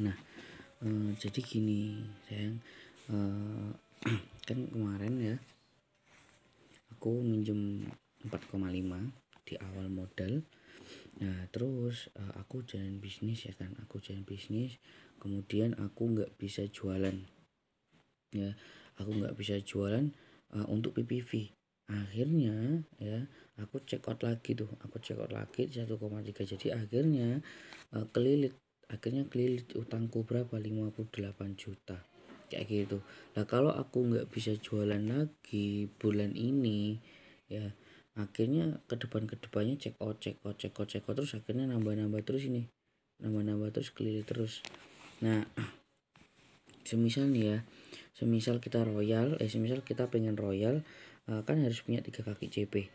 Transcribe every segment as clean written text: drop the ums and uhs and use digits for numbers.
Nah, jadi gini sayang, kan kemarin ya aku minjem 4,5 di awal modal. Nah terus aku jalan bisnis ya kan, aku jalan bisnis, kemudian aku nggak bisa jualan ya, aku nggak bisa jualan untuk PPV. Akhirnya ya aku check out lagi tuh, aku check out lagi 1,3. Jadi akhirnya kelilit, akhirnya kelilit utangku berapa, 58 juta kayak gitu. Nah kalau aku nggak bisa jualan lagi bulan ini ya, akhirnya kedepannya check out terus, akhirnya nambah terus, ini nambah terus, kelilit terus. Nah semisal nih ya, semisal kita semisal kita pengen royal, kan harus punya 3 kaki CP.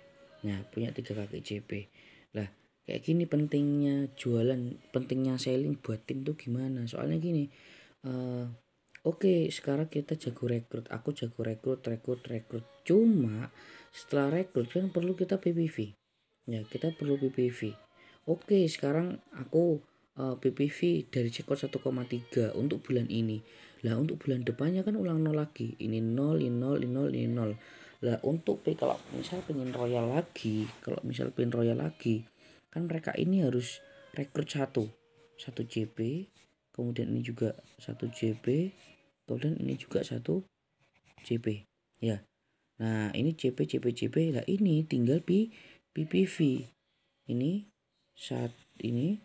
Nah punya 3 kaki CP lah, kayak gini pentingnya jualan, pentingnya selling buat tim tuh gimana. Soalnya gini, oke, sekarang kita jago rekrut, aku jago rekrut. Cuma setelah rekrut kan perlu kita PPV. Ya, kita perlu PPV. Oke, sekarang aku PPV dari cekot 1,3 untuk bulan ini. Lah untuk bulan depannya kan ulang nol lagi. Ini nol, ini nol, ini nol, ini nol. Lah untuk kalau misal pengen royal lagi, kan mereka ini harus rekrut satu JP, kemudian ini juga satu JP, kemudian ini juga satu JP ya. Nah ini JP lah, ini tinggal PPV ini ini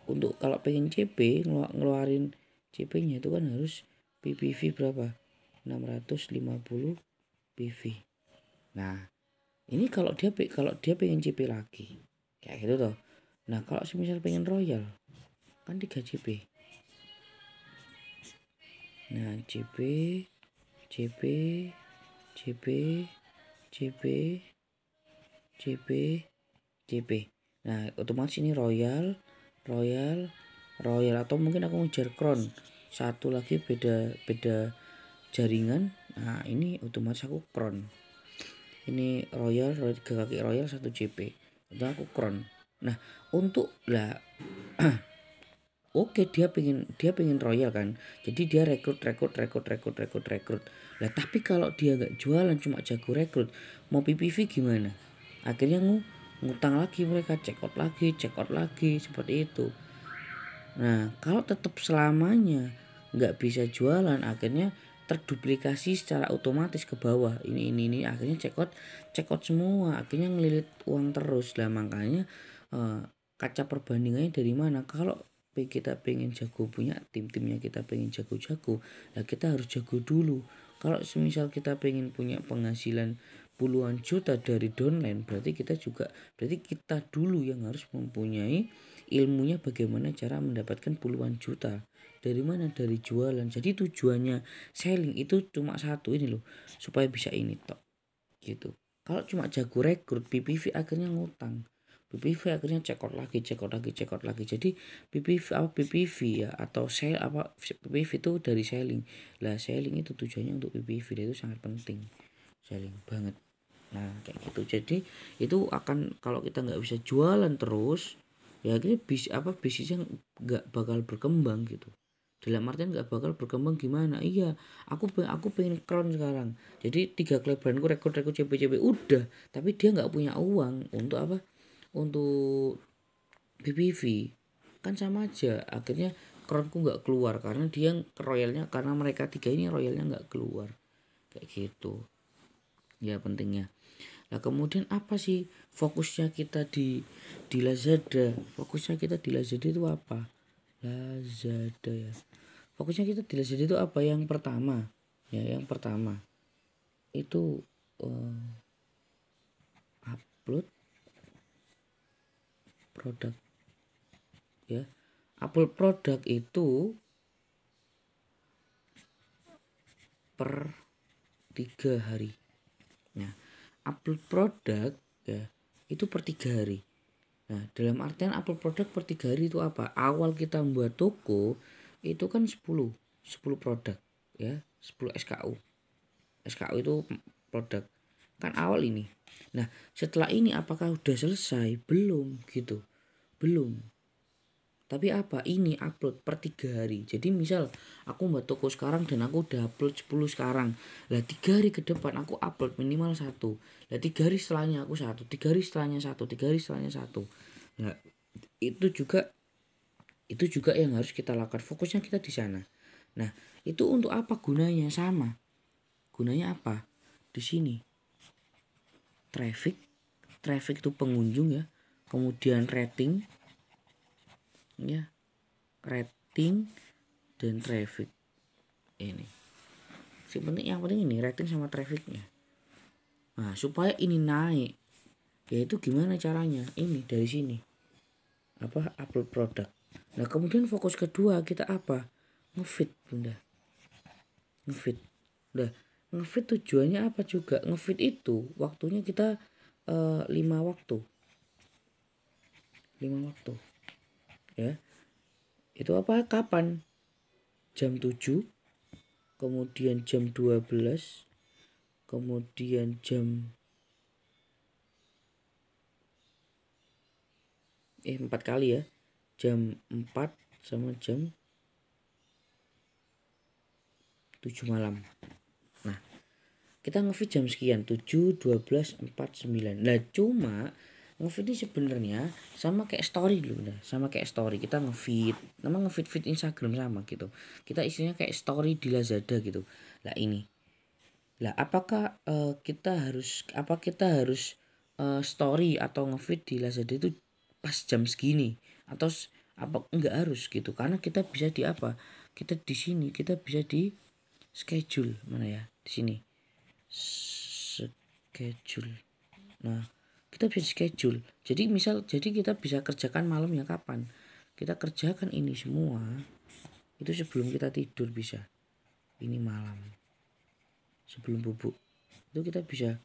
untuk kalau pengen CP ngeluarin CP nya itu kan harus PPV berapa, 650 PV. Nah ini kalau dia pengen CP lagi kayak gitu toh. Nah kalau semisal pengen royal kan 3 CP. Nah CP CP CP CP CP CP. Nah otomatis ini royal atau mungkin aku ngejar crown satu lagi, beda jaringan. Nah ini otomatis aku crown, ini royal 3 kaki royal 1 JP itu aku crown. Nah untuk lah oke, dia pengen royal kan, jadi dia rekrut. Lah tapi kalau dia nggak jualan, cuma jago rekrut, mau PPV gimana? Akhirnya ngutang lagi, mereka check out lagi seperti itu. Nah kalau tetap selamanya nggak bisa jualan, akhirnya terduplikasi secara otomatis ke bawah, ini akhirnya check out semua, akhirnya ngelilit uang terus. Lah makanya kaca perbandingannya dari mana? Kalau kita pengen jago, punya timnya kita pengen jago-jago, lah kita harus jago dulu. Kalau semisal kita pengen punya penghasilan puluhan juta dari downline, berarti kita dulu yang harus mempunyai ilmunya bagaimana cara mendapatkan puluhan juta. Dari mana? Dari jualan. Jadi tujuannya selling itu cuma satu, ini loh, supaya bisa ini tok gitu. Kalau cuma jago rekrut, PPV akhirnya ngutang, PPV akhirnya check out lagi. Jadi PPV ya, atau PPV itu dari selling. Lah selling itu tujuannya untuk PPV, itu sangat penting, selling banget. Nah kayak gitu. Jadi itu akan, kalau kita nggak bisa jualan terus ya, akhirnya bisnisnya nggak bakal berkembang gitu. Dalam artian nggak bakal berkembang gimana? Iya, aku pengen crown sekarang, jadi 3 kelebihanku rekrut CP udah, tapi dia nggak punya uang untuk apa, untuk PPV, kan sama aja. Akhirnya crownku nggak keluar karena dia royalnya, karena mereka 3 ini royalnya nggak keluar kayak gitu ya, pentingnya. Nah kemudian apa sih fokusnya kita di Lazada? Fokusnya kita di Lazada itu apa? Lazada ya. Fokusnya kita di Lazada itu apa? Yang pertama itu upload produk ya. Upload produk itu per 3 hari. Nah upload produk ya itu per 3 hari. Nah dalam artian upload produk per 3 hari itu apa? Awal kita membuat toko itu kan 10 produk ya, 10 SKU itu produk kan awal ini. Nah setelah ini apakah udah selesai? Belum gitu, belum. Tapi apa? Ini upload per 3 hari. Jadi misal aku buat toko sekarang dan aku udah upload 10 sekarang. Lah 3 hari ke depan aku upload minimal 1. Lah 3 hari setelahnya aku 1, 3 hari setelahnya 1, 3 hari setelahnya 1. Nah, itu juga yang harus kita lakukan. Fokusnya kita di sana. Nah, itu untuk apa gunanya? Sama. Gunanya apa? Di sini. Traffic itu pengunjung ya. Kemudian rating ya. Rating dan traffic. Ini. Yang penting ini rating sama trafficnya. Nah, supaya ini naik, yaitu gimana caranya? Ini dari sini. Upload produk. Nah, kemudian fokus kedua kita apa? Ngefit, Bunda. Ngefit. Udah, ngefit tujuannya apa juga? Ngefit itu waktunya kita 5 waktu. 5 waktu. Ya. Itu apa? Kapan? Jam 7, kemudian jam 12, kemudian jam 4 kali ya. Jam 4 sama jam 7 malam. Nah, kita ngefit jam sekian, 7, 12, 4, 9. Nah, cuma ngefit ini sebenarnya sama kayak story dulu dah. Sama kayak story. Kita ngefit, nama ngefit Instagram sama gitu. Kita isinya kayak story di Lazada gitu. Lah ini. Lah apakah kita harus story atau ngefit di Lazada itu pas jam segini atau apa enggak harus gitu. Karena kita bisa di apa? Kita di sini kita bisa di schedule mana ya? Di sini. Schedule. Nah, kita bisa schedule. Jadi kita bisa kerjakan malamnya kapan? Kita kerjakan ini semua itu sebelum kita tidur bisa. Ini malam. Sebelum bubuk. Itu kita bisa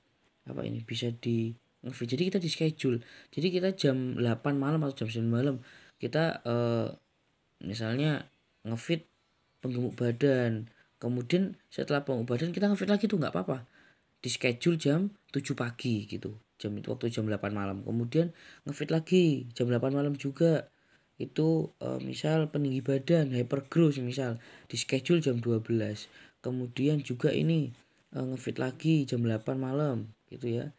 bisa di ngefit. Jadi kita di schedule. Jadi kita jam 8 malam atau jam 9 malam kita misalnya ngefit penggemuk badan. Kemudian setelah penggemuk badan kita ngefit lagi tuh nggak apa-apa. Di schedule jam 7 pagi gitu. Waktu jam 8 malam. Kemudian ngefit lagi jam 8 malam juga. Itu misal peninggi badan, hypergrowth misal di schedule jam 12. Kemudian juga ini ngefit lagi jam 8 malam gitu ya.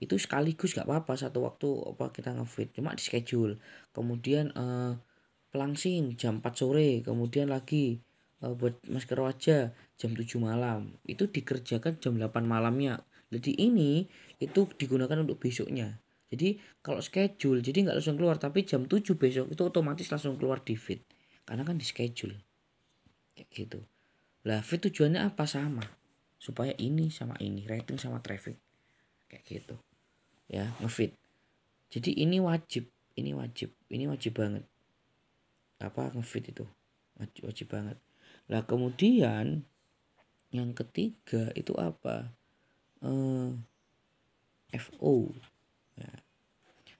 Itu sekaligus gak apa-apa satu waktu kita ngefit, cuma di schedule. Kemudian pelangsing jam 4 sore, kemudian lagi buat masker wajah jam 7 malam. Itu dikerjakan jam 8 malamnya. Jadi ini itu digunakan untuk besoknya. Jadi kalau schedule jadi nggak langsung keluar, tapi jam 7 besok itu otomatis langsung keluar di feed. Karena kan di schedule. Kayak gitu. Lah feed tujuannya apa? Sama. Supaya ini sama ini, rating sama traffic. Kayak gitu. Ya, ngefit. Jadi ini wajib banget. Ngefit itu. Wajib banget. Lah kemudian yang ketiga itu apa? FO. Ya.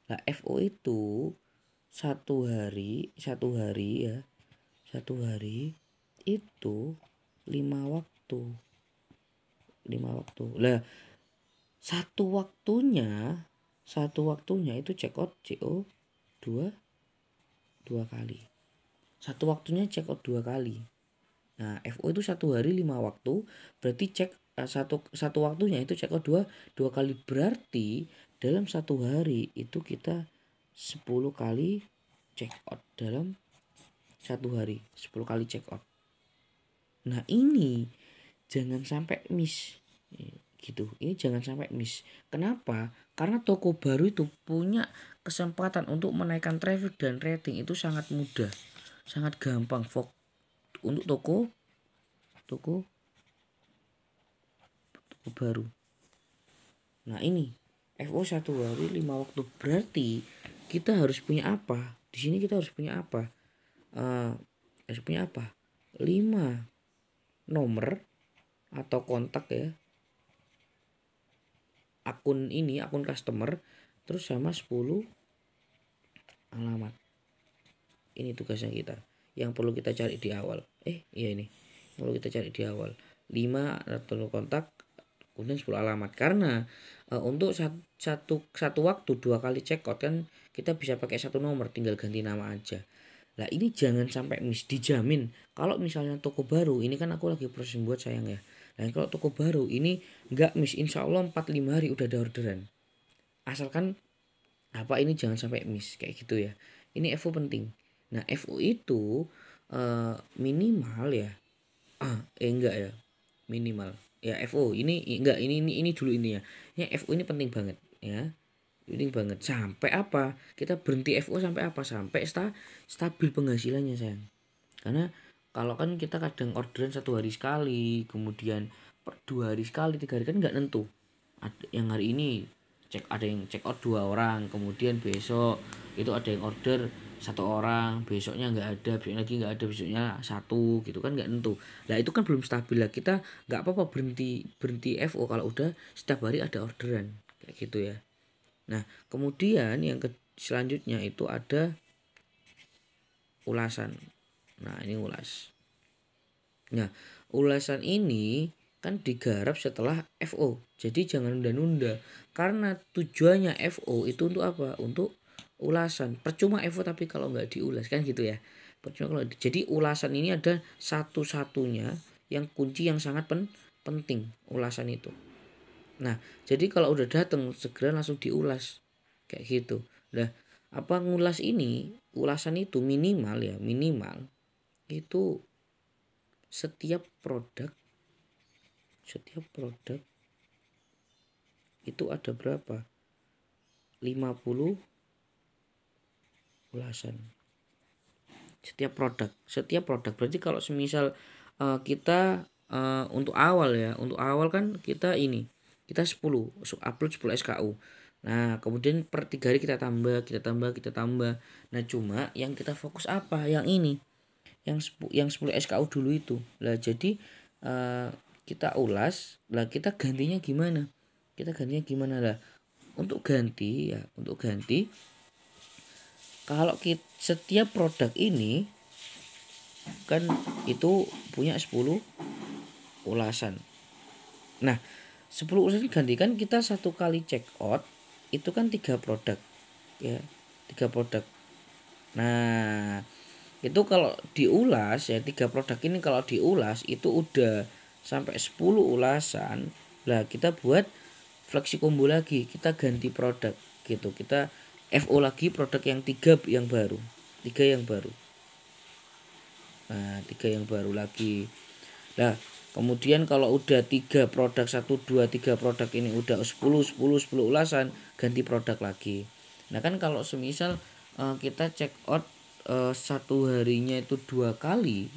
Lah FO itu satu hari ya. Satu hari itu 5 waktu. 5 waktu. Lah satu waktunya itu check out CO 2 kali. Satu waktunya check out 2 kali. Nah, FO itu satu hari 5 waktu, berarti satu waktunya itu check out 2 kali, berarti dalam satu hari itu kita 10 kali check out dalam satu hari, 10 kali check out. Nah, ini jangan sampai miss. Gitu. Ini jangan sampai miss. Kenapa? Karena toko baru itu punya kesempatan untuk menaikkan traffic dan rating itu sangat mudah. Sangat gampang untuk toko baru. Nah, ini FO satu hari 5 waktu, berarti kita harus punya apa? Di sini kita harus punya apa? 5 nomor atau kontak ya. Akun customer, terus sama 10 alamat. Ini tugasnya kita. Yang perlu kita cari di awal. Ini. Perlu kita cari di awal. 5 atau kontak, kemudian 10 alamat. Karena untuk satu waktu 2 kali check out kan kita bisa pakai satu nomor, tinggal ganti nama aja. Lah ini jangan sampai miss, dijamin. Kalau misalnya toko baru, ini kan aku lagi proses buat sayang ya. Nah kalau toko baru ini nggak miss, insya Allah 4-5 hari udah ada orderan. Asalkan apa ini jangan sampai miss kayak gitu ya. Ini FO penting. Nah FO itu minimal ya. Enggak ya. Minimal. Ya FO ini enggak ini dulu ini ya. Ini FO ini penting banget ya. Penting banget sampai apa? Kita berhenti FO sampai apa? Sampai stabil penghasilannya sayang. Karena kalau kan kita kadang orderan 1 hari sekali, kemudian per 2 hari sekali, 3 hari kan nggak nentu. Yang hari ini ada yang check out 2 orang, kemudian besok itu ada yang order 1 orang, besoknya nggak ada, besoknya lagi nggak ada, besoknya 1 gitu kan nggak nentu. Nah itu kan belum stabil lah, kita nggak apa-apa berhenti FO kalau udah setiap hari ada orderan kayak gitu ya. Nah kemudian yang selanjutnya itu ada ulasan. Nah ini ulas. Nah ulasan ini kan digarap setelah FO. Jadi jangan nunda-nunda. Karena tujuannya FO itu untuk apa? Untuk ulasan. Percuma FO tapi kalau nggak diulas kan gitu ya. Percuma kalau jadi ulasan ini ada satu-satunya yang kunci yang sangat penting ulasan itu. Nah jadi kalau udah datang segera langsung diulas kayak gitu. Nah apa ngulas ini ulasan itu minimal ya minimal itu setiap produk itu ada berapa? 50 ulasan. Setiap produk berarti kalau semisal kita untuk awal kan kita 10 upload 10 SKU. Nah kemudian per 3 hari kita tambah. Nah cuma yang kita fokus apa? Yang ini yang 10 SKU dulu itu lah. Jadi kita ulas lah, kita gantinya gimana lah. Untuk ganti kalau setiap produk ini kan itu punya 10 ulasan. Nah 10 ulasan ganti kan kita satu kali check out itu kan 3 produk ya, 3 produk. Nah itu kalau diulas ya 3 produk ini kalau diulas itu udah sampai 10 ulasan. Lah kita buat fleksi combo lagi, kita ganti produk gitu. Kita FO lagi produk yang 3 yang baru. Nah 3 yang baru lagi. Nah kemudian kalau udah 3 produk 1, 2, 3 produk ini udah 10 ulasan, ganti produk lagi. Nah kan kalau semisal kita check out 1 harinya itu 2 kali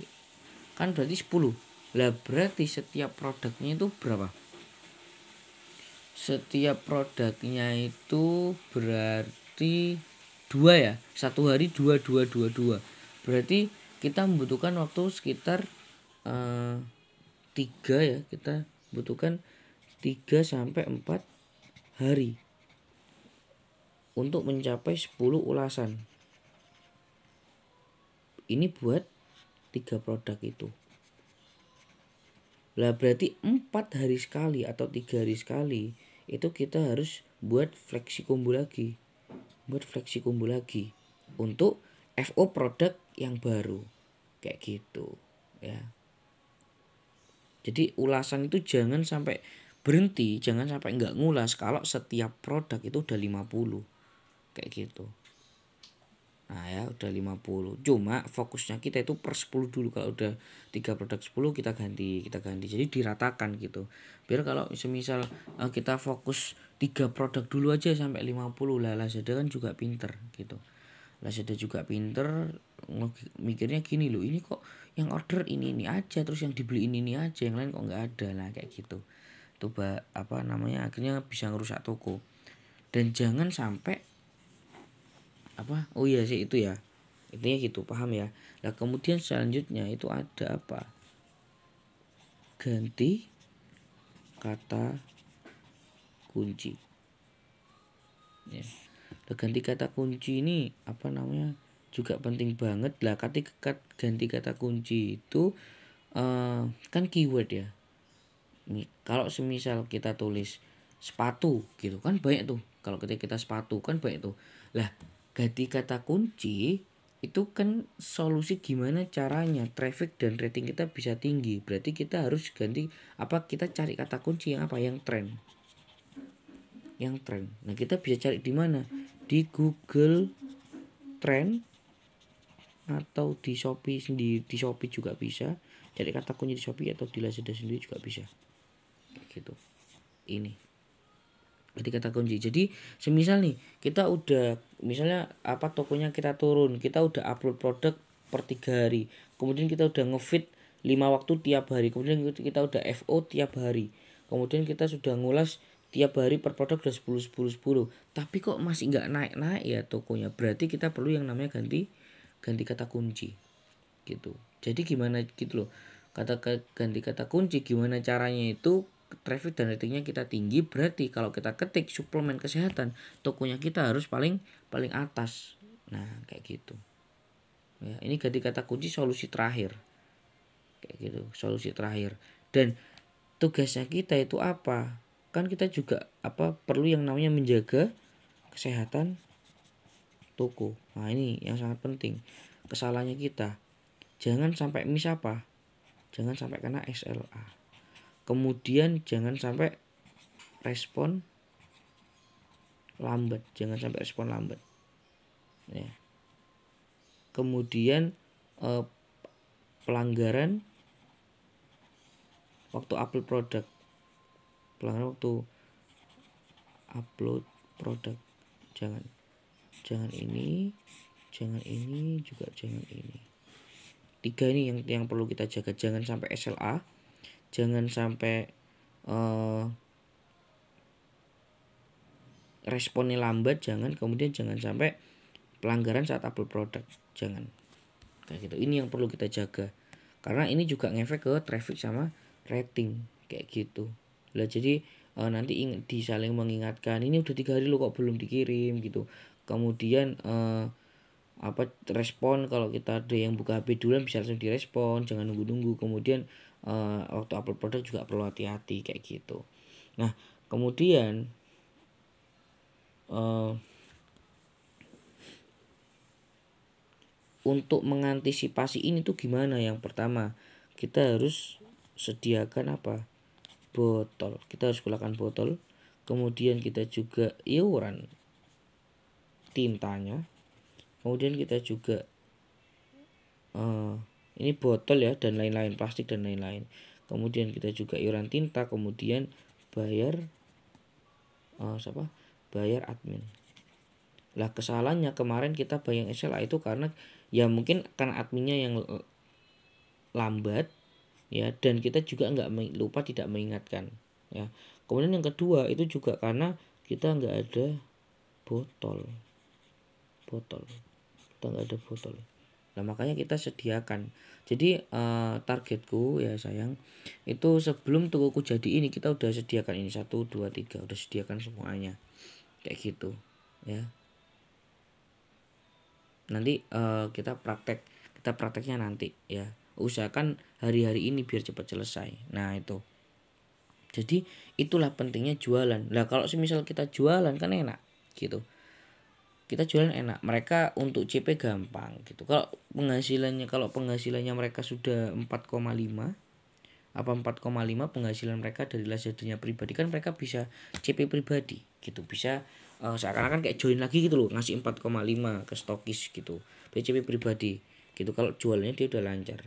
kan berarti 10. Lah berarti setiap produknya itu berapa? Setiap produknya itu berarti 2 ya. 1 hari 2. Berarti kita membutuhkan waktu sekitar 3 ya. Kita butuhkan 3 sampai 4 hari untuk mencapai 10 ulasan. Ini buat 3 produk itu. Lah berarti 4 hari sekali atau 3 hari sekali itu kita harus buat fleksi combo lagi. Untuk FO produk yang baru. Kayak gitu ya. Jadi ulasan itu jangan sampai berhenti, jangan sampai enggak ngulas kalau setiap produk itu udah 50. Kayak gitu. Nah ya udah 50. Cuma fokusnya kita itu per 10 dulu. Kalau udah 3 produk 10 kita ganti. Jadi diratakan gitu. Biar kalau semisal kita fokus 3 produk dulu aja sampai 50 lah. Lazada kan juga pinter gitu. Lazada juga pinter mikirnya gini loh, ini kok yang order ini aja, terus yang dibeli ini aja, yang lain kok nggak ada lah kayak gitu. Itu akhirnya bisa ngerusak toko. Dan jangan sampai itu ya intinya gitu, paham ya. Nah kemudian selanjutnya itu ada apa? Ganti kata kunci ya. Nah, ganti kata kunci ini juga penting banget lah. Ganti kata kunci itu kan keyword ya. Kalau semisal kita tulis sepatu gitu kan banyak tuh. Kalau kita sepatu kan banyak tuh. Lah ganti kata kunci itu kan solusi gimana caranya traffic dan rating kita bisa tinggi. Berarti kita harus ganti kita cari kata kunci yang yang tren. Nah, kita bisa cari di mana? Di Google Trend atau di Shopee sendiri. Di Shopee juga bisa. Cari kata kunci di Shopee atau di Lazada sendiri juga bisa. Kayak gitu. Ini. Jadi kata kunci. Jadi semisal nih kita udah misalnya tokonya kita turun, kita udah upload produk per 3 hari, kemudian kita udah ngefeed 5 waktu tiap hari, kemudian kita udah FO tiap hari, kemudian kita sudah ngulas tiap hari per produk udah 10 tapi kok masih nggak naik ya tokonya, berarti kita perlu yang namanya ganti kata kunci gitu. Jadi gimana gitu loh, ganti kata kunci gimana caranya itu traffic dan ratingnya kita tinggi. Berarti kalau kita ketik suplemen kesehatan, tokonya kita harus paling atas. Nah kayak gitu ya, ini ganti kata kunci solusi terakhir kayak gitu, solusi terakhir. Dan tugasnya kita itu apa, kan kita juga perlu yang namanya menjaga kesehatan toko. Nah ini yang sangat penting. Kesalahannya kita jangan sampai jangan sampai kena SLA. Kemudian jangan sampai respon lambat, ya. Kemudian pelanggaran waktu upload produk, jangan ini juga jangan ini. 3 ini yang perlu kita jaga. Jangan sampai SLA, jangan sampai responnya lambat, kemudian jangan sampai pelanggaran saat upload produk, jangan kayak gitu. Ini yang perlu kita jaga karena ini juga ngefek ke traffic sama rating kayak gitu lah. Jadi nanti saling mengingatkan, ini udah 3 hari lo kok belum dikirim gitu. Kemudian respon, kalau kita ada yang buka HP duluan bisa langsung direspon, jangan nunggu. Kemudian waktu upload produk juga perlu hati-hati kayak gitu. Nah kemudian untuk mengantisipasi ini tuh gimana? Yang pertama kita harus sediakan botol. Kita harus gunakan botol. Kemudian kita juga iuran tintanya. Kemudian kita juga ini botol ya, dan lain-lain, plastik dan lain-lain. Kemudian kita juga iuran tinta. Kemudian bayar bayar admin. Lah kesalahannya kemarin kita bayar SLA itu karena ya mungkin karena adminnya yang lambat ya, dan kita juga lupa tidak mengingatkan ya. Kemudian yang kedua itu juga karena kita nggak ada botol. Nah makanya kita sediakan. Jadi targetku ya sayang, itu sebelum tokoku jadi ini kita udah sediakan ini 1, 2, 3, udah sediakan semuanya kayak gitu ya. Nanti kita prakteknya nanti ya. Usahakan hari-hari ini biar cepat selesai. Nah itu. Jadi itulah pentingnya jualan. Lah kalau semisal kita jualan kan enak gitu. Kita jualan enak. Mereka untuk CP gampang gitu. Kalau penghasilannya mereka sudah 4,5 penghasilan mereka dari Lazadanya pribadi, kan mereka bisa CP pribadi gitu. Bisa seakan-akan kayak join lagi gitu loh, ngasih 4,5 ke stokis gitu, BCP pribadi gitu. Kalau jualnya dia udah lancar.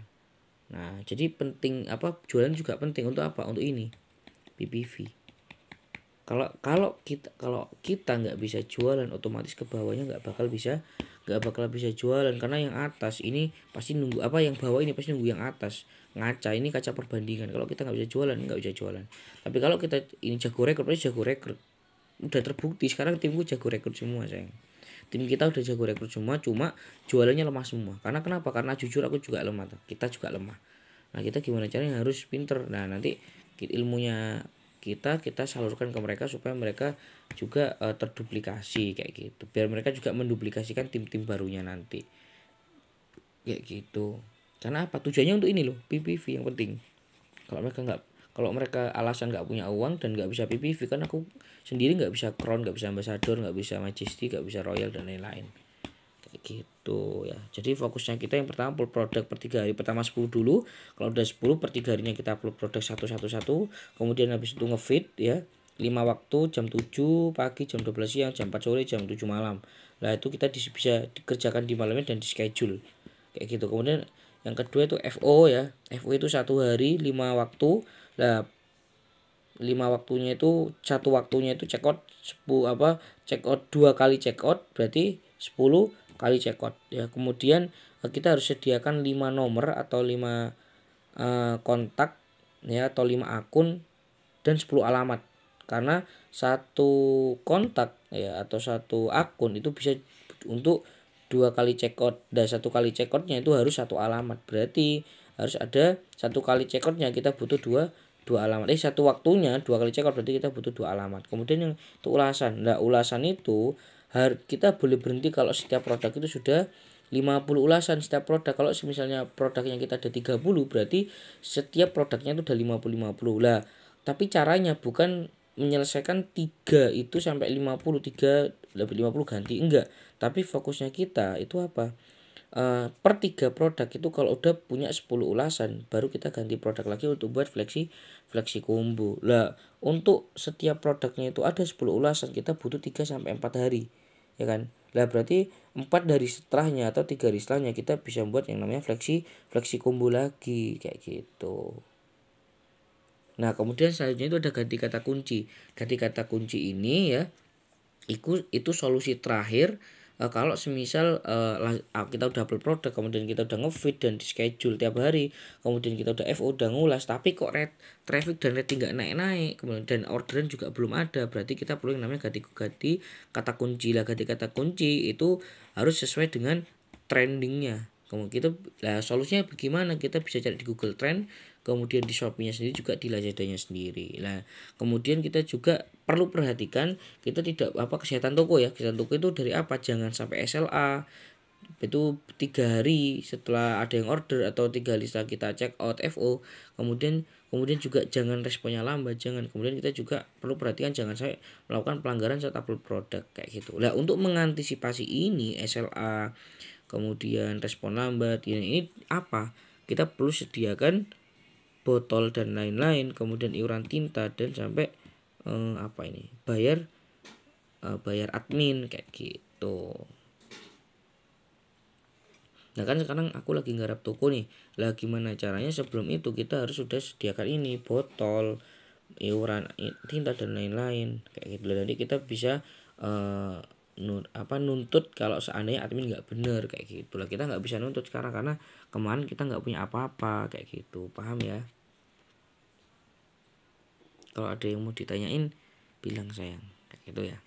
Nah jadi penting jualan juga penting untuk untuk ini PPV. Kalau kita nggak bisa jualan, otomatis ke bawahnya nggak bakal bisa jualan, karena yang atas ini pasti nunggu yang bawah ini pasti nunggu yang atas. Ini kaca perbandingan. Kalau kita nggak bisa jualan. Tapi kalau kita ini jago rekrut, pasti jago rekrut. Udah terbukti sekarang timku jago rekrut semua sayang. Tim kita udah jago rekrut semua, cuma jualannya lemah semua. Kenapa? Karena jujur aku juga lemah, kita juga lemah. Nah kita gimana caranya, harus pinter. Nah nanti ilmunya kita salurkan ke mereka supaya mereka juga terduplikasi kayak gitu, biar mereka juga menduplikasikan tim-tim barunya nanti kayak gitu. Karena tujuannya untuk ini loh, PPV yang penting. Kalau mereka alasan nggak punya uang dan nggak bisa PPV, kan aku sendiri nggak bisa Crown, nggak bisa Ambassador, nggak bisa Majesty, nggak bisa Royal dan lain-lain gitu ya. Jadi fokusnya kita yang pertama upload produk per 3 hari, pertama 10 dulu. Kalau udah 10 per 3 harinya kita upload produk satu. Kemudian habis itu ngefeed ya, 5 waktu, jam 7 pagi, jam 12 siang, jam 4 sore, jam 7 malam. Nah itu kita bisa dikerjakan di malamnya dan di schedule kayak gitu. Kemudian yang kedua itu FO ya, FO itu 1 hari 5 waktu. Nah 5 waktunya itu, satu waktunya itu check out 10 check out 2 kali check out berarti 10 kali check out ya. Kemudian kita harus sediakan 5 nomor atau 5 kontak ya, atau 5 akun dan 10 alamat. Karena satu kontak ya atau satu akun itu bisa untuk 2 kali check out, dan 1 kali check outnya itu harus 1 alamat. Berarti harus ada 1 kali check outnya kita butuh dua alamat. Satu waktunya 2 kali check out berarti kita butuh 2 alamat. Kemudian yang itu ulasan. Nah, ulasan itu kita boleh berhenti kalau setiap produk itu sudah 50 ulasan setiap produk. Kalau misalnya produknya kita ada 30 berarti setiap produknya itu udah 50 lah. Tapi caranya bukan menyelesaikan 3 itu sampai 50, 3 lebih 50 ganti, enggak. Tapi fokusnya kita itu apa? Per 3 produk itu kalau udah punya 10 ulasan baru kita ganti produk lagi untuk buat fleksi combo. Lah, untuk setiap produknya itu ada 10 ulasan, kita butuh 3 sampai 4 hari. Ya kan? Lah berarti 4 dari setelahnya atau 3 hari setelahnya kita bisa buat yang namanya fleksi combo lagi kayak gitu. Nah, kemudian selanjutnya itu ada ganti kata kunci. Ganti kata kunci ini ya itu solusi terakhir kalau semisal kita udah upload produk, kemudian kita udah ngefeed dan di schedule tiap hari, kemudian kita udah FO udah ngulas tapi kok traffic dan rating nggak naik-naik, kemudian dan orderan juga belum ada, berarti kita perlu yang namanya ganti kata kunci. Lah ganti kata kunci itu harus sesuai dengan trendingnya. Kemudian kita solusinya bagaimana? Kita bisa cari di Google Trend, kemudian di Shopee-nya sendiri, juga di Lazada-nya sendiri. Nah, kemudian kita juga perlu perhatikan kita tidak kesehatan toko ya. Kesehatan toko itu dari apa? Jangan sampai SLA itu 3 hari setelah ada yang order atau 3 hari setelah kita check out FO. Kemudian juga jangan responnya lambat, jangan. Kemudian kita juga perlu perhatikan jangan sampai melakukan pelanggaran saat upload produk kayak gitu. Nah, untuk mengantisipasi ini SLA kemudian respon lambat ini apa? Kita perlu sediakan botol dan lain-lain, kemudian iuran tinta dan sampai bayar admin kayak gitu. Nah kan sekarang aku lagi nggarap toko nih. Lah gimana caranya? Sebelum itu kita harus sudah sediakan ini botol, iuran tinta dan lain-lain kayak gitu. Nanti kita bisa nuntut kalau seandainya admin nggak bener kayak gitu. Lah kita nggak bisa nuntut sekarang karena kemarin kita nggak punya apa-apa kayak gitu. Paham ya? Kalau ada yang mau ditanyain bilang sayang kayak gitu ya.